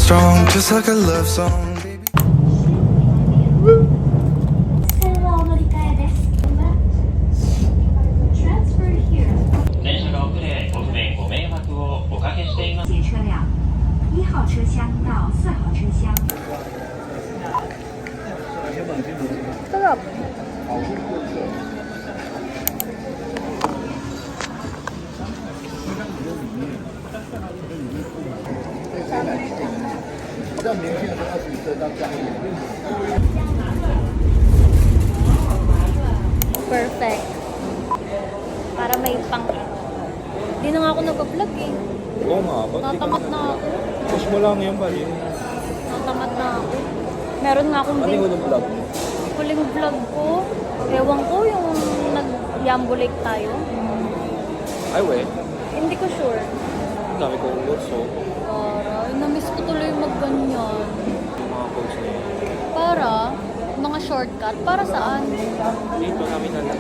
strong, just like a love song. 電車が遅れ、ご不便ご迷惑をおかけしています。车辆1号车厢到4号车厢。 Sarap. Perfect. Para may pang... Hindi na nga ako nag-vlog eh. Oo nga, ba't Natamad na ako. push mo lang yan, bali? Natamad na ako. Meron nga akong Ano yung unang vlog mo? huling vlog ko. Ewan ko yung nag-Yambo Lake tayo. Ay, we. Hindi ko sure. Ang dami kong words, so. Para, na-miss ko tuloy mag-ganyan. Yung mga posts na yun. Para, mga shortcut. Para saan? Dito namin na lang.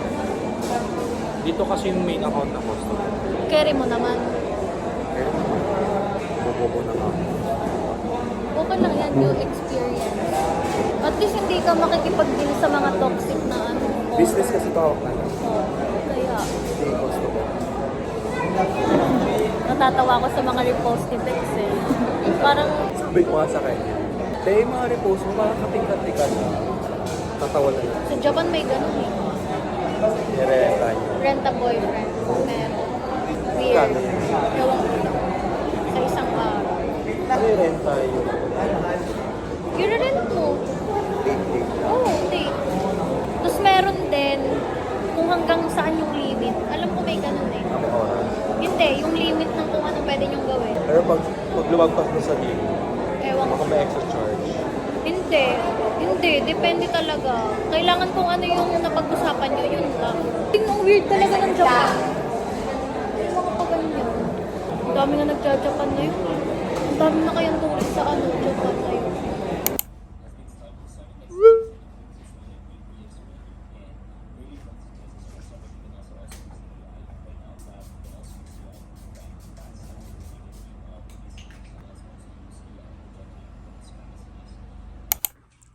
Dito kasi yung main account na post. Carry mo naman. Pero naman, bubobo na nga. Okay lang yan, yung experience. At least hindi ka makikipag-deal sa mga toxic na ano. Business kasi tawag na lang. Oo, kaya. Hindi, cost ko. Natatawa ko sa mga repost ni Bex eh. Parang, Sabi ko nga sa kanya. Dahil yung mga repost mo, parang kating-katikan na. Tatawa na lang. sa Japan may ganun eh. Nirenta niyo. Rent a boyfriend. Meron. Weird. Kano yun? Ewan ko lang. Sa isang araw. Ano yung renta yun? I-rent mo. Dating. Oo, date. Tapos meron din kung hanggang saan yung limit. Alam ko may ganun eh. Ang oras. Hindi, yung limit ng kung ano pwede niyong gawin. Pero pag lumagpas mo sa game, Ewan baka ko. may extra charge. Hindi. Hindi. Depende talaga. Kailangan kung ano yung napag-usapan nyo, yun lang. Ang weird talaga ng Japan. Yung mga paganyan. Ang dami nga nagja-Japan na yun. Ang dami na kayang tourist sa ano, Japan na yun.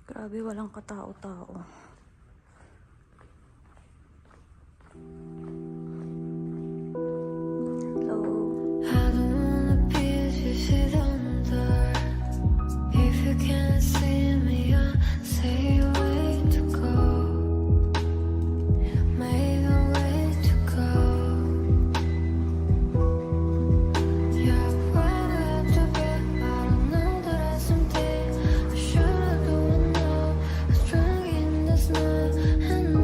Grabe, walang katao-tao. Hello. I don't wanna be if you sit on the door. If you can't see me, I'll say way to go. Maybe way to go. Yeah, where do I have to be? I don't know that I something I should do now. I was drunk in this night, and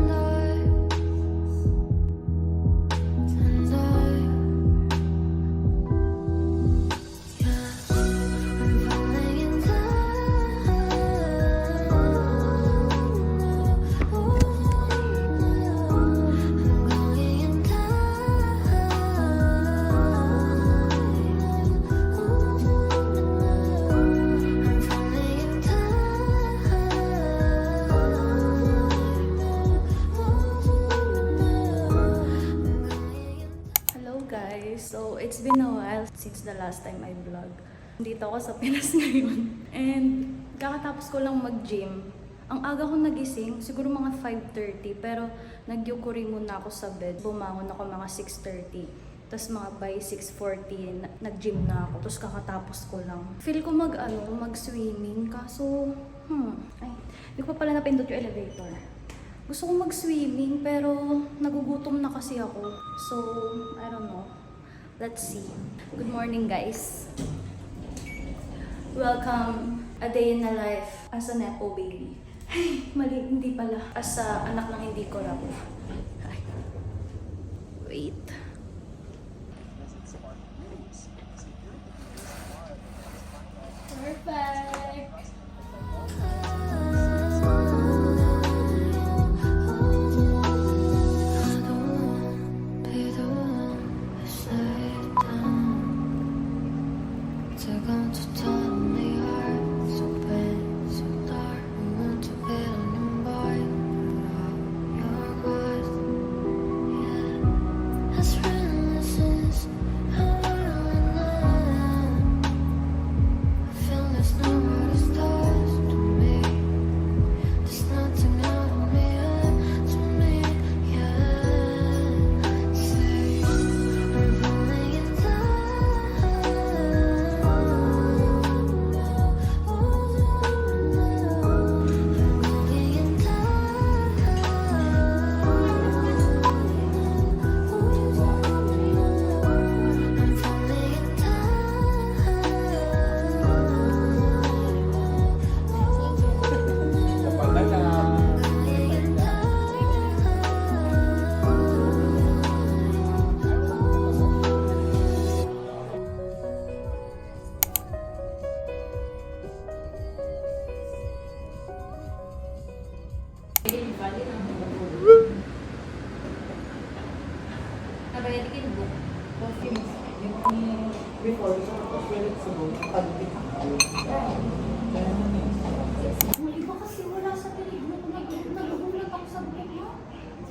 Hello guys! So, it's been a while since the last time I vlog. Dito ako sa Pinas ngayon. And kakatapos ko lang mag-gym. Ang aga ko nagising, siguro mga 5:30. Pero nagyukuri muna ako sa bed. Bumangon ako mga 6:30. Tapos mga by 6:40, nag-gym na ako. Tapos kakatapos ko lang. Feel ko mag-swimming. Kaso, ay, hindi ko pa pala napindot yung elevator. Gusto ko mag-swimming pero nagugutom na kasi ako. So, I don't know. Let's see. Good morning guys. Welcome a day in a life as a Nepo baby. Ay, mali, hindi pala. As a anak ng hindi ko rap. Ay. Wait. Perfect. I Nabayad din book. Before, so, flexible, Ang iba kasi wala sa peligro. Nagugulat ako sa book mo.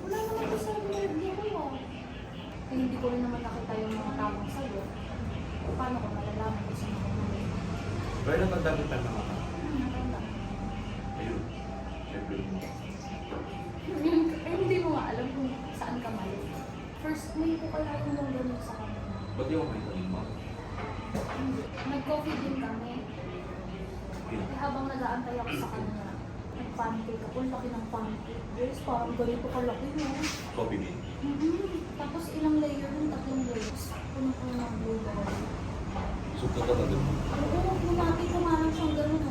Wala naman ko sa peligro ko. Eh, hindi ko rin naman nakita yung mga tamang sagot. Paano ko malalaman kung sino ko mali? Pero natandamitan na ako. Natanda. Ayun. Siyempre. Eh, hindi mo nga alam kung saan ka mali. First, may ko kaya yung mga ganun sa kanya. Ba't di ako may kanima? Nag-coffee din kami. Eh, habang nag-aantay ako sa kanya, nag-pancake ako. Laki ng pancake. Guys, parang ganito kalaki mo. Coffee bean. Tapos ilang layer yung 3 layers. Puno-puno ng blueberry. Soup ka talaga. Oo, bumati ko nga lang siyang gano'n.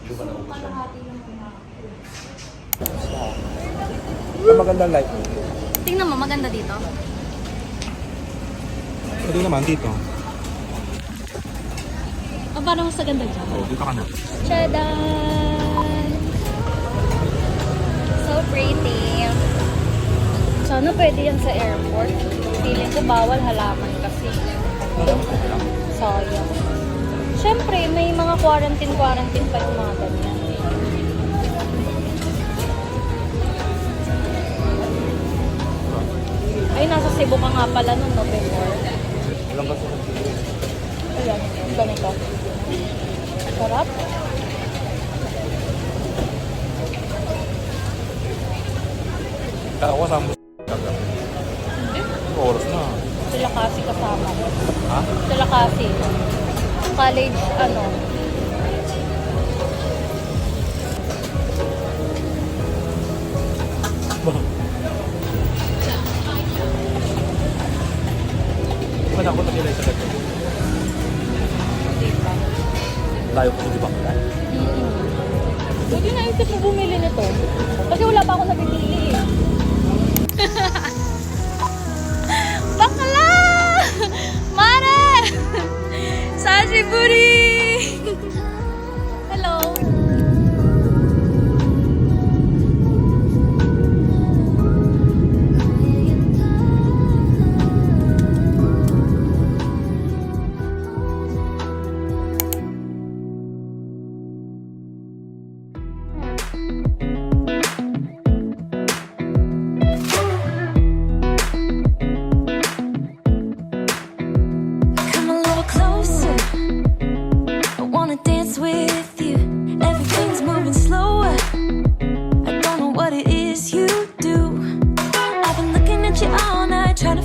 Yung ba naubos siya? Kalahati lang muna. Ang maganda light mo. Tingnan mo, maganda dito. Pwede naman dito. O, parang mas maganda dyan. Oo, dito ka na. Tadaan! So pretty. Sana pwede yan sa airport. Feeling ko bawal halaman kasi. Sayang. Siyempre, may mga quarantine pa yung mga ganyan. Ay, nasa Cebu ka nga pala noon, no, before. Ilang ba sa Ayan, yung ganito. Sarap. Ako sa mo. Oras na. Sila kasi kasama ko. Ha? Sila kasi. College, ano. Manakot na sila sa gato. Tayo ko hindi ba kaya? Hindi naisip mo bumili nito. Kasi wala pa ako napipili eh. Bakla! Mare! Sashiburi! Hello! Come a little closer. I wanna dance with you. Everything's moving slower. I don't know what it is you do. I've been looking at you all night, trying to